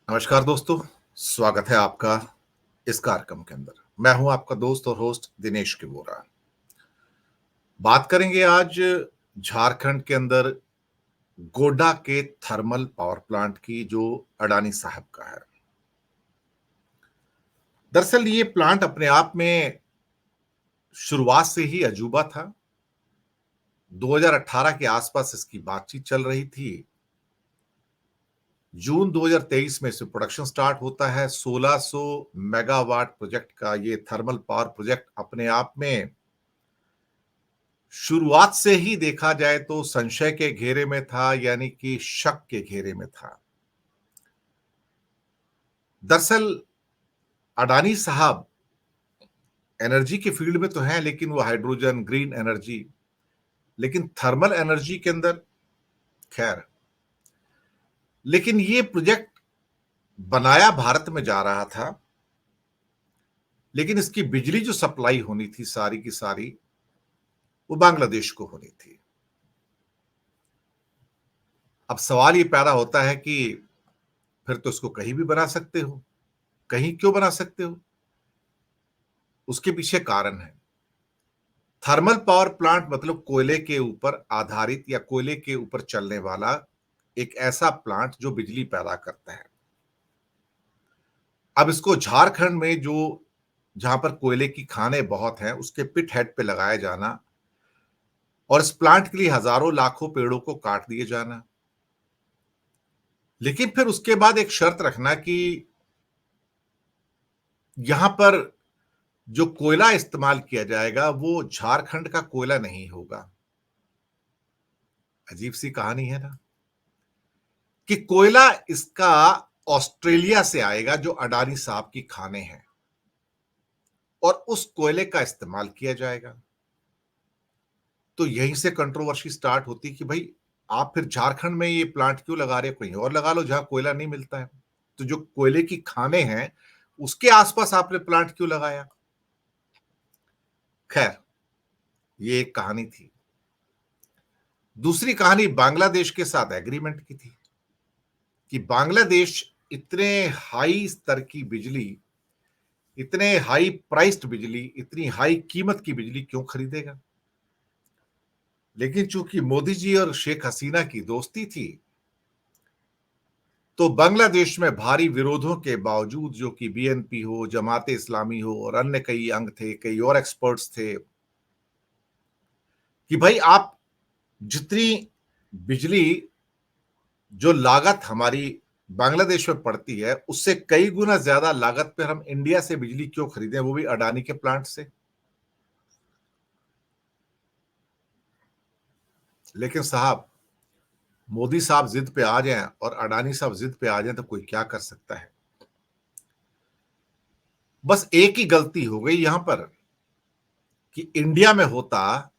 नमस्कार दोस्तों, स्वागत है आपका इस कार्यक्रम के अंदर। मैं हूं आपका दोस्त और होस्ट दिनेश किबोरा। बात करेंगे आज झारखंड के अंदर गोड्डा के थर्मल पावर प्लांट की जो अडानी साहब का है। दरअसल ये प्लांट अपने आप में शुरुआत से ही अजूबा था। 2018 के आसपास इसकी बातचीत चल रही थी। जून 2023 में इसे प्रोडक्शन स्टार्ट होता है। 1600 मेगावाट प्रोजेक्ट का ये थर्मल पावर प्रोजेक्ट अपने आप में शुरुआत से ही देखा जाए तो संशय के घेरे में था, यानी कि शक के घेरे में था। दरअसल अडानी साहब एनर्जी के फील्ड में तो हैं, लेकिन वो हाइड्रोजन, ग्रीन एनर्जी, लेकिन थर्मल एनर्जी के अंदर खैर। लेकिन ये प्रोजेक्ट बनाया भारत में जा रहा था, लेकिन इसकी बिजली जो सप्लाई होनी थी सारी की सारी, वो बांग्लादेश को होनी थी। अब सवाल ये पैदा होता है कि फिर तो इसको कहीं भी बना सकते हो। कहीं क्यों बना सकते हो? उसके पीछे कारण है। थर्मल पावर प्लांट मतलब कोयले के ऊपर आधारित या कोयले के ऊपर चलने वाला एक ऐसा प्लांट जो बिजली पैदा करता है। अब इसको झारखंड में जो जहां पर कोयले की खानें बहुत हैं, उसके पिट हेड पे लगाया जाना और इस प्लांट के लिए हजारों लाखों पेड़ों को काट दिए जाना। लेकिन फिर उसके बाद एक शर्त रखना कि यहां पर जो कोयला इस्तेमाल किया जाएगा वो झारखंड का कोयला नहीं होगा। अजीब सी कहानी है ना, कि कोयला इसका ऑस्ट्रेलिया से आएगा जो अडानी साहब की खाने हैं, और उस कोयले का इस्तेमाल किया जाएगा। तो यहीं से कंट्रोवर्सी स्टार्ट होती कि भाई आप फिर झारखंड में ये प्लांट क्यों लगा रहे हो, कहीं और लगा लो जहां कोयला नहीं मिलता है। तो जो कोयले की खाने हैं उसके आसपास आपने प्लांट क्यों लगाया? खैर, ये एक कहानी थी। दूसरी कहानी बांग्लादेश के साथ एग्रीमेंट की थी कि बांग्लादेश इतने हाई स्तर की बिजली, इतने हाई प्राइस्ड बिजली, इतनी हाई कीमत की बिजली क्यों खरीदेगा। लेकिन चूंकि मोदी जी और शेख हसीना की दोस्ती थी, तो बांग्लादेश में भारी विरोधों के बावजूद, जो कि बीएनपी हो, जमाते इस्लामी हो और अन्य कई अंग थे, कई और एक्सपर्ट्स थे, कि भाई आप जितनी बिजली, जो लागत हमारी बांग्लादेश में पड़ती है, उससे कई गुना ज्यादा लागत पर हम इंडिया से बिजली क्यों खरीदें, वो भी अडानी के प्लांट से। लेकिन साहब, मोदी साहब जिद पे आ जाएं और अडानी साहब जिद पे आ जाएं तो कोई क्या कर सकता है। बस एक ही गलती हो गई यहां पर कि इंडिया में होता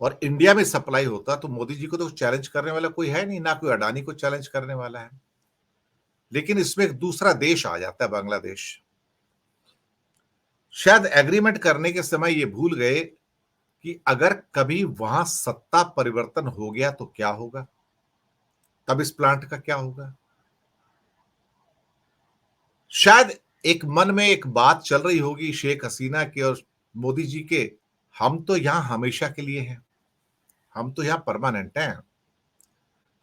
और इंडिया में सप्लाई होता तो मोदी जी को तो चैलेंज करने वाला कोई है नहीं, ना कोई अडानी को चैलेंज करने वाला है। लेकिन इसमें एक दूसरा देश आ जाता है, बांग्लादेश। शायद एग्रीमेंट करने के समय ये भूल गए कि अगर कभी वहां सत्ता परिवर्तन हो गया तो क्या होगा, तब इस प्लांट का क्या होगा। शायद एक मन में एक बात चल रही होगी शेख हसीना के और मोदी जी के, हम तो यहां हमेशा के लिए हैं, हम तो यहां परमानेंट हैं,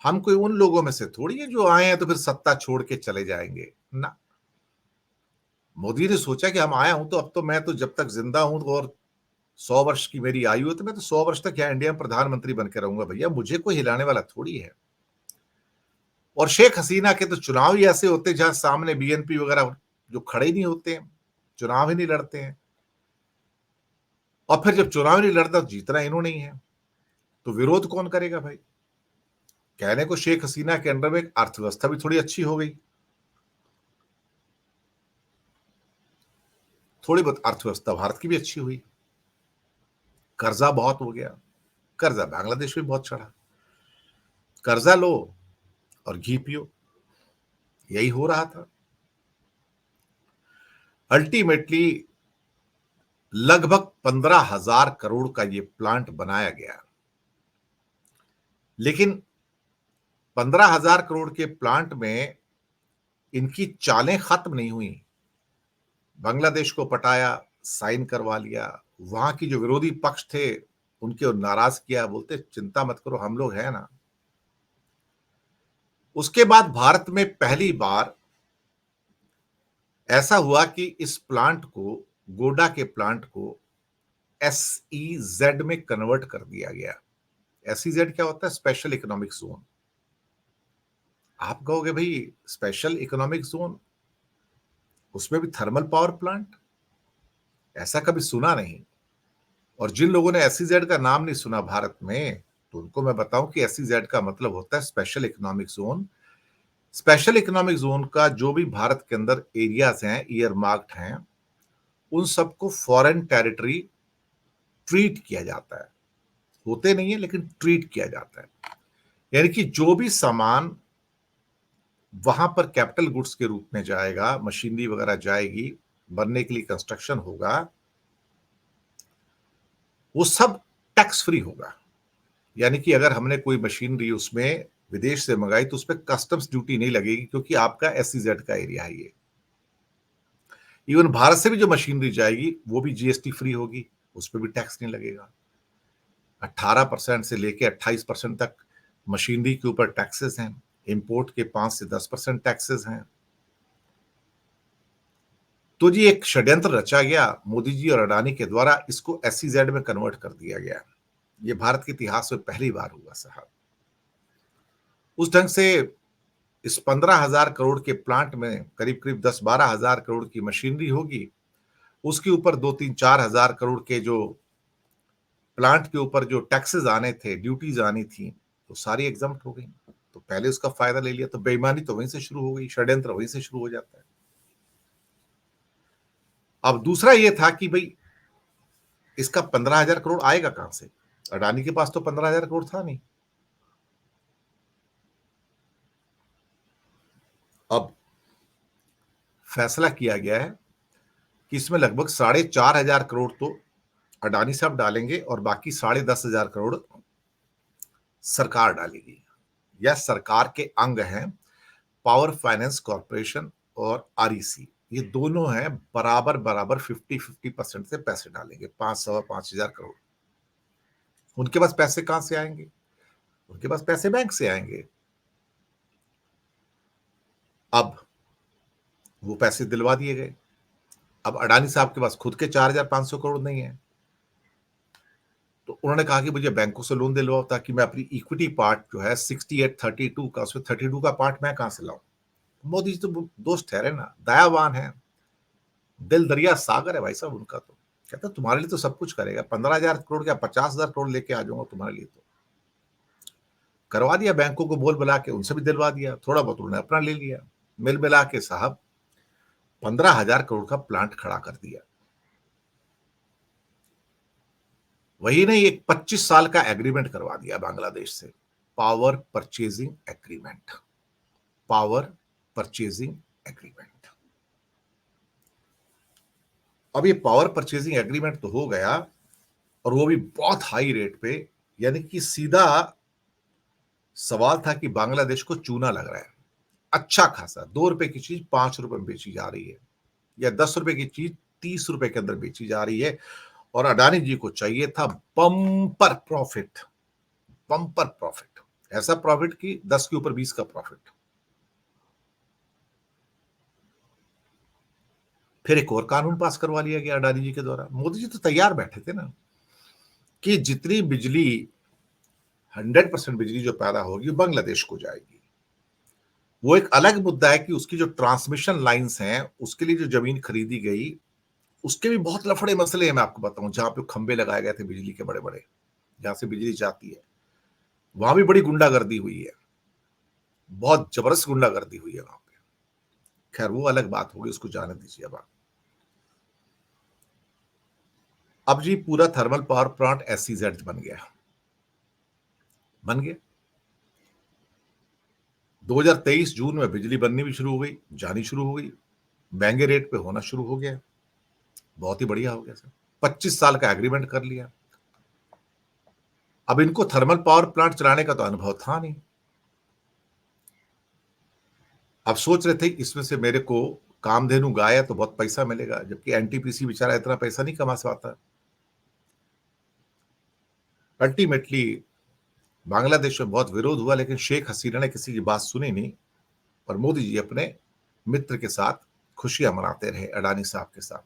हम कोई उन लोगों में से थोड़ी है जो आए हैं तो फिर सत्ता छोड़ के चले जाएंगे ना। मोदी ने सोचा कि हम आया हूं तो अब तो मैं तो जब तक जिंदा हूं और 100 वर्ष की मेरी आयु है तो मैं तो 100 वर्ष तक यहाँ इंडिया में प्रधानमंत्री बनकर रहूंगा, भैया मुझे कोई हिलाने वाला थोड़ी है। और शेख हसीना के तो चुनाव ही ऐसे होते जहां सामने बीएनपी वगैरह जो खड़े ही नहीं होते हैं, चुनाव ही नहीं लड़ते हैं। और फिर जब चुनाव नहीं लड़ता तो जीतना इन्होंने ही है, तो विरोध कौन करेगा भाई। कहने को शेख हसीना के अंडर में एक अर्थव्यवस्था भी थोड़ी अच्छी हो गई, थोड़ी बहुत अर्थव्यवस्था भारत की भी अच्छी हुई, कर्जा बहुत हो गया, कर्जा बांग्लादेश में बहुत चढ़ा। कर्जा लो और घी पियो, यही हो रहा था। अल्टीमेटली लगभग 15,000 करोड़ का ये प्लांट बनाया गया। लेकिन 15,000 करोड़ के प्लांट में इनकी चालें खत्म नहीं हुई। बांग्लादेश को पटाया, साइन करवा लिया, वहां की जो विरोधी पक्ष थे उनके नाराज किया, बोलते चिंता मत करो हम लोग हैं ना। उसके बाद भारत में पहली बार ऐसा हुआ कि इस प्लांट को, गोडा के प्लांट को एसईजेड में कन्वर्ट कर दिया गया। एसईजेड क्या होता है? Special economic zone. आप कहोगे भाई स्पेशल इकोनॉमिक जोन, उसमें भी थर्मल पावर प्लांट, ऐसा कभी सुना नहीं। और जिन लोगों ने एसईजेड का नाम नहीं सुना भारत में, तो उनको मैं बताऊं कि एसईजेड का मतलब होता है special economic zone. Special economic zone का जो भी भारत के अंदर एरियाज हैं, ईयर मार्क्ड हैं, उन सबको फॉरेन टेरिटरी ट्रीट किया जाता है। होते नहीं है लेकिन ट्रीट किया जाता है। यानी कि जो भी सामान वहां पर कैपिटल गुड्स के रूप में जाएगा, मशीनरी वगैरह जाएगी, बनने के लिए कंस्ट्रक्शन होगा, वो सब टैक्स फ्री होगा। यानी कि अगर हमने कोई मशीनरी उसमें विदेश से मंगाई तो उस पर कस्टम्स ड्यूटी नहीं लगेगी, क्योंकि आपका एसईजेड का एरिया है ये। इवन भारत से भी जो मशीनरी जाएगी वो भी जीएसटी फ्री होगी, उस पर भी टैक्स नहीं लगेगा। 18% से लेके 28% तक मशीनरी के ऊपर टैक्सेस हैं, इंपोर्ट के 5 से 10% टैक्सेस हैं। तो जी एक षड्यंत्र रचा गया मोदी जी और अडानी के द्वारा, इसको एसईजेड में कन्वर्ट कर दिया गया। ये भारत के इतिहास में पहली बार हुआ साहब। उस ढंग से इस 15,000 करोड़ के प्लांट में करीब करीब 10-12 हजार करोड़ की मशीनरी होगी। उसके ऊपर 2-3-4 हजार करोड़ के जो प्लांट के ऊपर जो टैक्सेस आने थे, ड्यूटीज आनी थी, तो सारी एग्जम्प्ट हो गई। तो पहले उसका फायदा ले लिया, तो बेईमानी तो वहीं से शुरू हो गई, षड्यंत्र वहीं से शुरू हो जाता है। अब दूसरा ये था कि भाई इसका 15,000 करोड़ आएगा कहां से? अडानी के पास तो 15,000 करोड़ था नहीं। अब फैसला किया गया है कि इसमें लगभग 4,500 करोड़ तो अडानी साहब डालेंगे और बाकी 10,500 करोड़ सरकार डालेगी। यह सरकार के अंग हैं पावर फाइनेंस कॉर्पोरेशन और आरईसी, ये दोनों हैं बराबर बराबर 50-50% से पैसे डालेंगे, 5,500 करोड़। उनके पास पैसे कहां से आएंगे? उनके पास पैसे बैंक से आएंगे। अब वो पैसे दिलवा दिए गए। अब अडानी साहब के पास खुद के 4,500 करोड़ नहीं है, तो उन्होंने कहा कि मुझे बैंकों से लोन दिलवाओ ताकि मैं अपनी इक्विटी पार्ट जो है 68-32 का, उसमें 32 का पार्ट मैं कहां से लाऊं? मोदी जी तो दोस्त ठहरे ना, दयावान है, दिल दरिया सागर है भाई साहब उनका। तो कहता तुम्हारे लिए तो सब कुछ करेगा, 15,000 करोड़ क्या 50,000 करोड़ लेके आ जाऊंगा तुम्हारे लिए। तो करवा दिया, बैंकों को बोल बुला के उनसे भी दिलवा दिया, थोड़ा बहुत उन्होंने अपना ले लिया। मिल मिला के साहब 15,000 करोड़ का प्लांट खड़ा कर दिया। वही नहीं, एक 25 साल का एग्रीमेंट करवा दिया बांग्लादेश से, power purchasing agreement. Power purchasing agreement. अब ये पावर परचेजिंग एग्रीमेंट तो हो गया, और वो भी बहुत हाई रेट पे। यानी कि सीधा सवाल था कि बांग्लादेश को चूना लग रहा है, अच्छा खासा। 2 रुपए की चीज 5 रुपए में बेची जा रही है, या 10 रुपए की चीज 30 रुपए के अंदर बेची जा रही है। और अडानी जी को चाहिए था बम्पर प्रॉफिट, बम्पर प्रॉफिट, ऐसा प्रॉफिट कि 10 के ऊपर 20 का प्रॉफिट। फिर एक और कानून पास करवा लिया गया अडानी जी के द्वारा। मोदी जी तो तैयार बैठे थे ना कि जितनी बिजली, 100% बिजली जो पैदा होगी वो बांग्लादेश को जाएगी। वो एक अलग मुद्दा है कि उसकी जो ट्रांसमिशन लाइंस हैं, उसके लिए जो जमीन खरीदी गई, उसके भी बहुत लफड़े मसले हैं। मैं आपको बताऊं, जहां पे खंबे लगाए गए थे बिजली के बड़े बड़े, जहां से बिजली जाती है, वहां भी बड़ी गुंडागर्दी हुई है, बहुत जबरदस्त गुंडागर्दी हुई है वहां पे। खैर वो अलग बात होगी, उसको जाने दीजिए। अब जी पूरा थर्मल पावर प्लांट एसईजेड बन गया, बन गया। 2023 जून में बिजली बननी भी शुरू हो गई, जानी शुरू हो गई, महंगे रेट पे होना शुरू हो गया। बहुत ही बढ़िया हो गया सर। 25 साल का एग्रीमेंट कर लिया। अब इनको थर्मल पावर प्लांट चलाने का तो अनुभव था नहीं। अब सोच रहे थे इसमें से मेरे को कामधेनु गाय है तो बहुत पैसा मिलेगा, जबकि एनटीपीसी बेचारा इतना पैसा नहीं कमा पाता। अल्टीमेटली बांग्लादेश में बहुत विरोध हुआ, लेकिन शेख हसीना ने किसी की बात सुनी नहीं और मोदी जी अपने मित्र के साथ खुशियां मनाते रहे, अडानी साहब के साथ।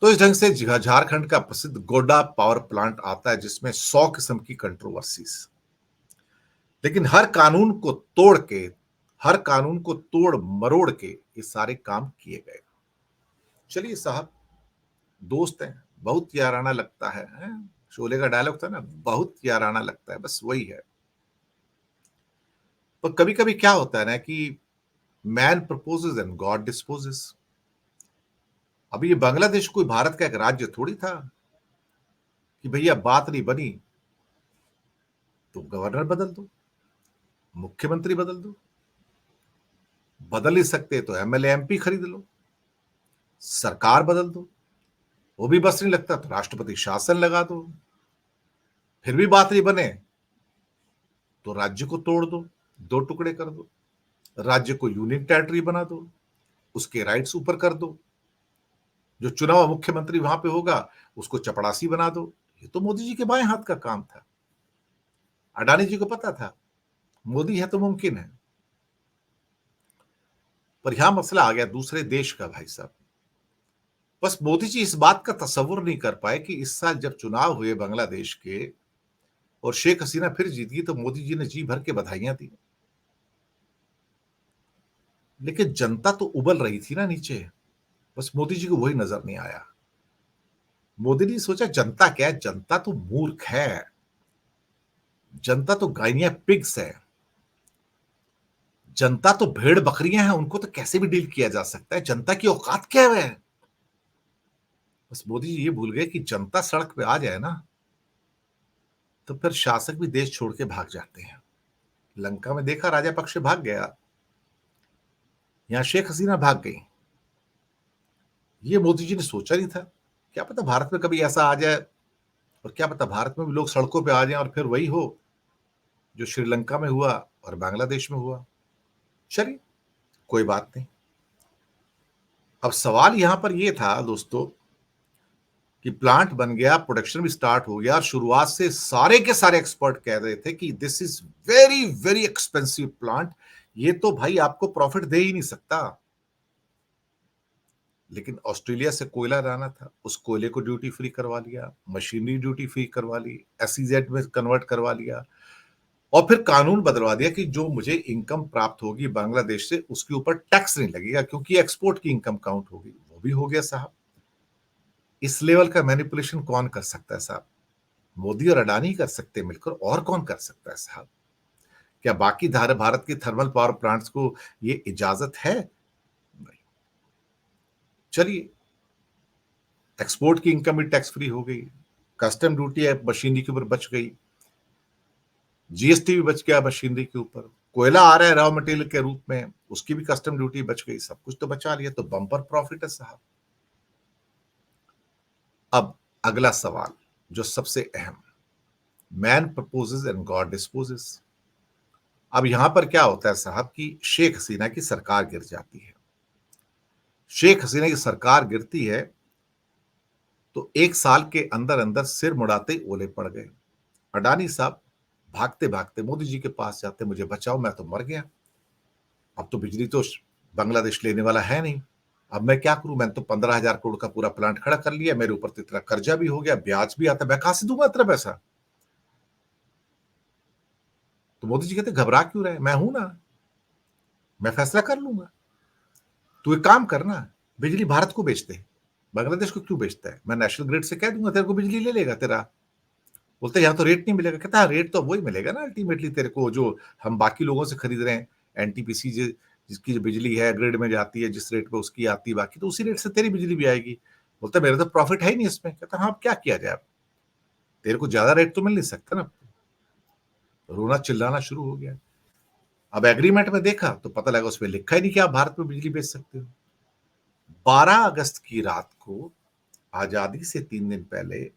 तो इस ढंग से झारखंड का प्रसिद्ध गोड्डा पावर प्लांट आता है, जिसमें 100 किस्म की कंट्रोवर्सीज, लेकिन हर कानून को तोड़ मरोड़ के ये सारे काम किए गए। चलिए साहब, दोस्त हैं, बहुत याराना लगता है? शोले का डायलॉग था ना, बहुत याराना लगता है, बस वही है। पर कभी कभी क्या होता है ना कि man proposes and God disposes. अभी ये बांग्लादेश कोई भारत का एक राज्य थोड़ी था कि भैया बात नहीं बनी तो गवर्नर बदल दो, मुख्यमंत्री बदल दो, बदल ही सकते तो एमएलए एमपी खरीद लो, सरकार बदल दो, वो भी बस नहीं लगता तो राष्ट्रपति शासन लगा दो, फिर भी बात नहीं बने तो राज्य को तोड़ दो, दो टुकड़े कर दो, राज्य को यूनियन टेरिटरी बना दो, उसके राइट्स ऊपर कर दो, जो चुना हुआ मुख्यमंत्री वहां पे होगा उसको चपड़ासी बना दो। ये तो मोदी जी के बाएं हाथ का काम था। अडानी जी को पता था मोदी है तो मुमकिन है। पर यहां मसला आ गया दूसरे देश का भाई साहब। बस मोदी जी इस बात का तस्वुर नहीं कर पाए कि इस साल जब चुनाव हुए बांग्लादेश के और शेख हसीना फिर जीत गई तो मोदी जी ने जी भर के बधाइयां दी, लेकिन जनता तो उबल रही थी ना नीचे। बस मोदी जी को वही नजर नहीं आया। मोदी ने सोचा जनता क्या है, जनता तो मूर्ख है, जनता तो गायनिया पिग्स है, जनता तो भेड़ बकरियां हैं, उनको तो कैसे भी डील किया जा सकता है, जनता की औकात क्या है। बस मोदी जी ये भूल गए कि जनता सड़क पे आ जाए ना तो फिर शासक भी देश छोड़ के भाग जाते हैं। लंका में देखा, राजा पक्ष भाग गया, यहां शेख हसीना भाग गई। ये मोदी जी ने सोचा नहीं था। क्या पता भारत में कभी ऐसा आ जाए, और क्या पता भारत में भी लोग सड़कों पे आ जाएं और फिर वही हो जो श्रीलंका में हुआ और बांग्लादेश में हुआ। चलिए, कोई बात नहीं। अब सवाल यहां पर यह था दोस्तों कि प्लांट बन गया, प्रोडक्शन भी स्टार्ट हो गया, और शुरुआत से सारे के सारे एक्सपर्ट कह रहे थे कि this is very very expensive plant, ये तो भाई आपको प्रॉफिट दे ही नहीं सकता। लेकिन ऑस्ट्रेलिया से कोयला लाना था, उस कोयले को ड्यूटी फ्री करवा लिया, मशीनरी ड्यूटी फ्री करवा ली, एसईजेड में कन्वर्ट करवा लिया, और फिर कानून बदलवा दिया कि जो मुझे इनकम प्राप्त होगी बांग्लादेश से उसके ऊपर टैक्स नहीं लगेगा, क्योंकि एक्सपोर्ट की इनकम काउंट होगी। वो भी हो गया साहब। इस लेवल का मैनिपुलेशन कौन कर सकता है साहब? मोदी और अडानी कर सकते हैं मिलकर, और कौन कर सकता है साहब? क्या बाकी धार भारत के थर्मल पावर प्लांट्स को ये इजाजत है? नहीं। चलिए, एक्सपोर्ट की इनकम भी टैक्स फ्री हो गई, कस्टम ड्यूटी है मशीनरी के ऊपर बच गई, जीएसटी भी बच गया मशीनरी के ऊपर, कोयला आ रहा है रॉ मटेरियल के रूप में, उसकी भी कस्टम ड्यूटी बच गई, सब कुछ तो बचा लिया, तो बम्पर प्रॉफिट है साहब। अब अगला सवाल जो सबसे अहम, man proposes and God disposes. अब यहां पर क्या होता है साहब कि शेख हसीना की सरकार गिर जाती है। शेख हसीना की सरकार गिरती है तो एक साल के अंदर अंदर सिर मुड़ाते ओले पड़ गए। अडानी साहब भागते भागते मोदी जी के पास जाते, मुझे बचाओ, मैं तो मर गया, अब तो बिजली तो बांग्लादेश लेने वाला है नहीं, अब मैं क्या करूं, मैंने तो 15,000 करोड़ का पूरा प्लांट खड़ा कर लिया, मेरे ऊपर तो इतना कर्जा भी हो गया, ब्याज भी आता, मैं कहां से दूंगा इतना पैसा। तो मोदी जी कहते घबरा क्यों रहे, मैं हूं ना, मैं फैसला कर लूंगा, तू एक काम करना, बिजली भारत को बेच दे, बांग्लादेश को क्यों बेचता है, मैं नेशनल ग्रिड से कह दूंगा तेरे को बिजली ले लेगा तेरा। बोलते यहाँ तो रेट नहीं मिलेगा, कहता है रेट तो वही मिलेगा ना अल्टीमेटली तेरे को जो हम बाकी लोगों से खरीद रहे हैं, एनटीपीसी जिसकी जो बिजली है ग्रिड में जाती है जिस रेट पे उसकी आती है, बाकी तो उसी रेट से तेरी बिजली भी आएगी। बोलता मेरा तो प्रॉफिट है ही नहीं इसमें। कहता हाँ, अब क्या किया जाए, अब तेरे को ज्यादा रेट तो मिल नहीं सकता ना। रोना चिल्लाना शुरू हो गया। अब एग्रीमेंट में देखा तो पता लगा उसमें लिखा ही नहीं कि आप भारत में बिजली बेच सकते हो। 12 अगस्त की रात को, आजादी से 3 दिन पहले,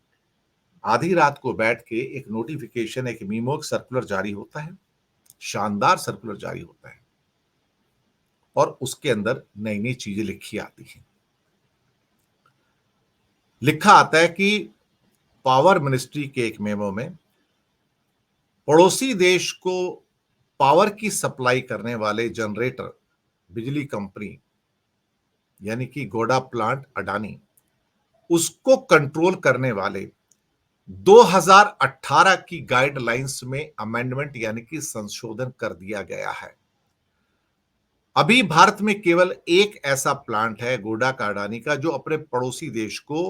आधी रात को बैठ के एक नोटिफिकेशन, एक मीमो सर्कुलर जारी होता है, शानदार सर्कुलर जारी होता है। और उसके अंदर नई नई चीजें लिखी आती हैं। लिखा आता है कि पावर मिनिस्ट्री के एक मेमो में पड़ोसी देश को पावर की सप्लाई करने वाले जनरेटर बिजली कंपनी यानी कि गोडा प्लांट अडानी, उसको कंट्रोल करने वाले 2018 की गाइडलाइंस में अमेंडमेंट यानी कि संशोधन कर दिया गया है। अभी भारत में केवल एक ऐसा प्लांट है गोडा का अडानी का जो अपने पड़ोसी देश को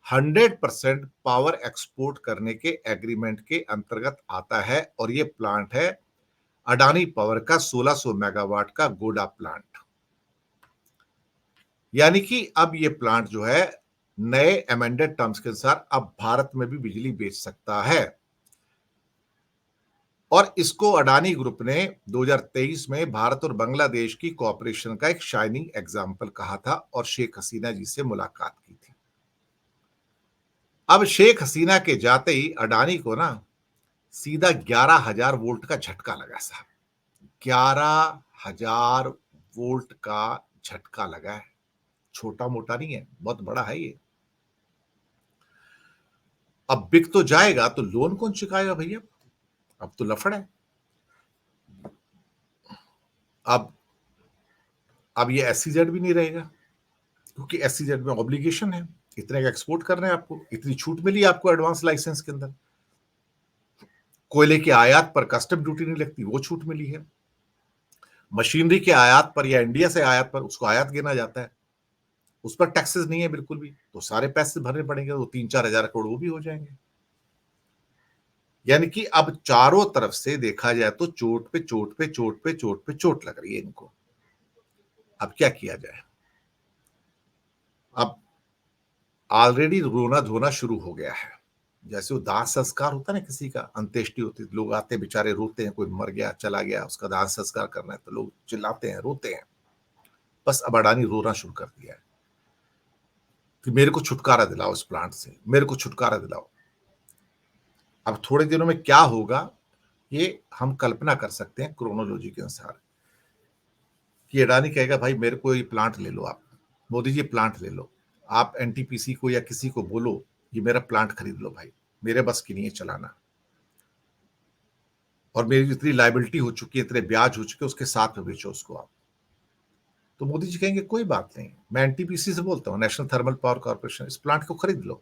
100% पावर एक्सपोर्ट करने के एग्रीमेंट के अंतर्गत आता है और यह प्लांट है अडानी पावर का 1600 मेगावाट का गोडा प्लांट। यानी कि अब यह प्लांट जो है नए अमेंडेड टर्म्स के अनुसार अब भारत में भी बिजली बेच सकता है और इसको अडानी ग्रुप ने 2023 में भारत और बांग्लादेश की कोऑपरेशन का एक शाइनिंग एग्जाम्पल कहा था और शेख हसीना जी से मुलाकात की थी। अब शेख हसीना के जाते ही अडानी को ना सीधा 11,000 वोल्ट का झटका लगा साहब। 11,000 वोल्ट का झटका लगा है। छोटा मोटा नहीं है, बहुत बड़ा है ये। अब बिक तो जाएगा तो लोन कौन चुकाएगा भैया? अब तो लफड़ है। अब ये एसईजेड भी नहीं रहेगा क्योंकि एसईजेड में ऑब्लिगेशन है, इतने का एक्सपोर्ट कर रहे हैं, आपको इतनी छूट मिली आपको एडवांस लाइसेंस के अंदर। कोयले के आयात पर कस्टम ड्यूटी नहीं लगती, वो छूट मिली है। मशीनरी के आयात पर या इंडिया से आयात पर उसको आयात गिना जाता है, उस पर टैक्सेस नहीं है बिल्कुल भी, तो सारे पैसे भरने पड़ेंगे, तो 3-4 हजार करोड़ वो भी हो जाएंगे। यानी कि अब चारों तरफ से देखा जाए तो चोट पे चोट पे चोट पे चोट पे चोट लग रही है इनको। अब क्या किया जाए? अब ऑलरेडी रोना धोना शुरू हो गया है। जैसे वो दाह संस्कार होता है ना, किसी का अंत्येष्टि होती है, लोग आते हैं बेचारे रोते हैं, कोई मर गया चला गया उसका दाह संस्कार करना है तो लोग चिल्लाते हैं रोते हैं। बस अब अडानी रोना शुरू कर दिया है कि मेरे को छुटकारा दिलाओ इस प्लांट से, मेरे को छुटकारा दिलाओ। अब थोड़े दिनों में क्या होगा ये हम कल्पना कर सकते हैं क्रोनोलॉजी के अनुसार कि अडानी कहेगा भाई मेरे को ये प्लांट ले लो, आप मोदी जी प्लांट ले लो, आप एनटीपीसी को या किसी को बोलो ये मेरा प्लांट खरीद लो भाई, मेरे बस की नहीं है चलाना, और मेरी जितनी लाइबिलिटी हो चुकी है, इतने ब्याज हो चुके हैं, उसके साथ में बेचो उसको आप। तो मोदी जी कहेंगे कोई बात नहीं, मैं एनटीपीसी से बोलता हूँ, नेशनल थर्मल पावर कॉर्पोरेशन, इस प्लांट को खरीद लो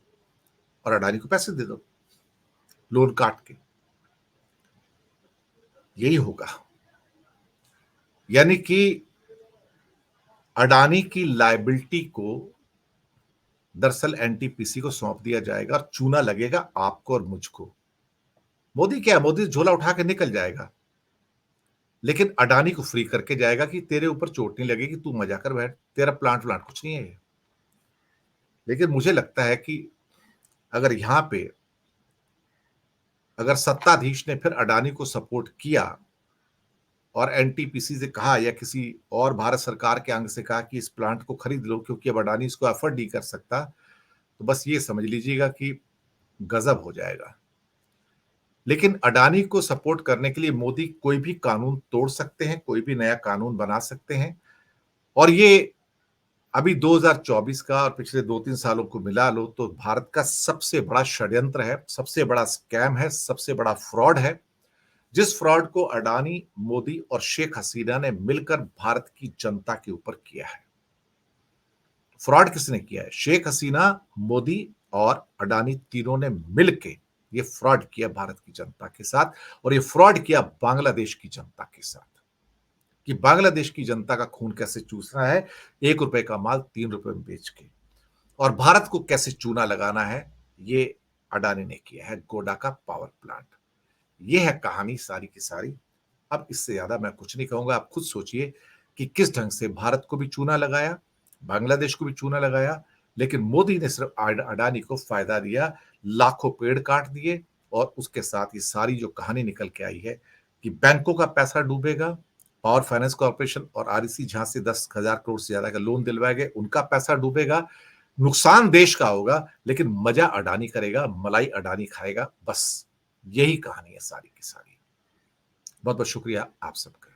और अडानी को पैसे दे दो लोन काट के। यही होगा। यानी कि अडानी की लायबिलिटी को दरअसल एनटीपीसी को सौंप दिया जाएगा और चूना लगेगा आपको और मुझको। मोदी क्या है, मोदी झोला उठा के निकल जाएगा, लेकिन अडानी को फ्री करके जाएगा कि तेरे ऊपर चोट नहीं लगेगी, तू मजा कर बैठ, तेरा प्लांट व्लांट कुछ नहीं है। लेकिन मुझे लगता है कि अगर यहां पे अगर सत्ताधीश ने फिर अडानी को सपोर्ट किया और एनटीपीसी से कहा या किसी और भारत सरकार के अंग से कहा कि इस प्लांट को खरीद लो क्योंकि अब अडानी इसको अफोर्ड नहीं कर सकता, तो बस ये समझ लीजिएगा कि गजब हो जाएगा। लेकिन अडानी को सपोर्ट करने के लिए मोदी कोई भी कानून तोड़ सकते हैं, कोई भी नया कानून बना सकते हैं, और ये अभी 2024 का और पिछले 2-3 सालों को मिला लो तो भारत का सबसे बड़ा षड्यंत्र है, सबसे बड़ा स्कैम है, सबसे बड़ा फ्रॉड है, जिस फ्रॉड को अडानी, मोदी और शेख हसीना ने मिलकर भारत की जनता के ऊपर किया है। फ्रॉड किसने किया है? शेख हसीना, मोदी और अडानी तीनों ने मिलके ये फ्रॉड किया भारत की जनता के साथ, और ये फ्रॉड किया बांग्लादेश की जनता के साथ कि बांग्लादेश की जनता का खून कैसे चूसना है, 1 रुपए का माल 3 रुपए में बेच के, और भारत को कैसे चूना लगाना है, ये अडानी ने किया है गोडा का पावर प्लांट। ये है कहानी सारी की सारी। अब इससे ज्यादा मैं कुछ नहीं कहूंगा, आप खुद सोचिए कि किस ढंग से भारत को भी चूना लगाया, बांग्लादेश को भी चूना लगाया, लेकिन मोदी ने सिर्फ अडानी को फायदा दिया, लाखों पेड़ काट दिए, और उसके साथ ये सारी जो कहानी निकल के आई है कि बैंकों का पैसा डूबेगा, पावर फाइनेंस कॉर्पोरेशन और आरईसी जहां से 10,000 करोड़ से ज्यादा का लोन दिलवाए गए उनका पैसा डूबेगा, नुकसान देश का होगा, लेकिन मजा अडानी करेगा, मलाई अडानी खाएगा। बस यही कहानी है सारी की सारी। बहुत बहुत शुक्रिया आप सबका।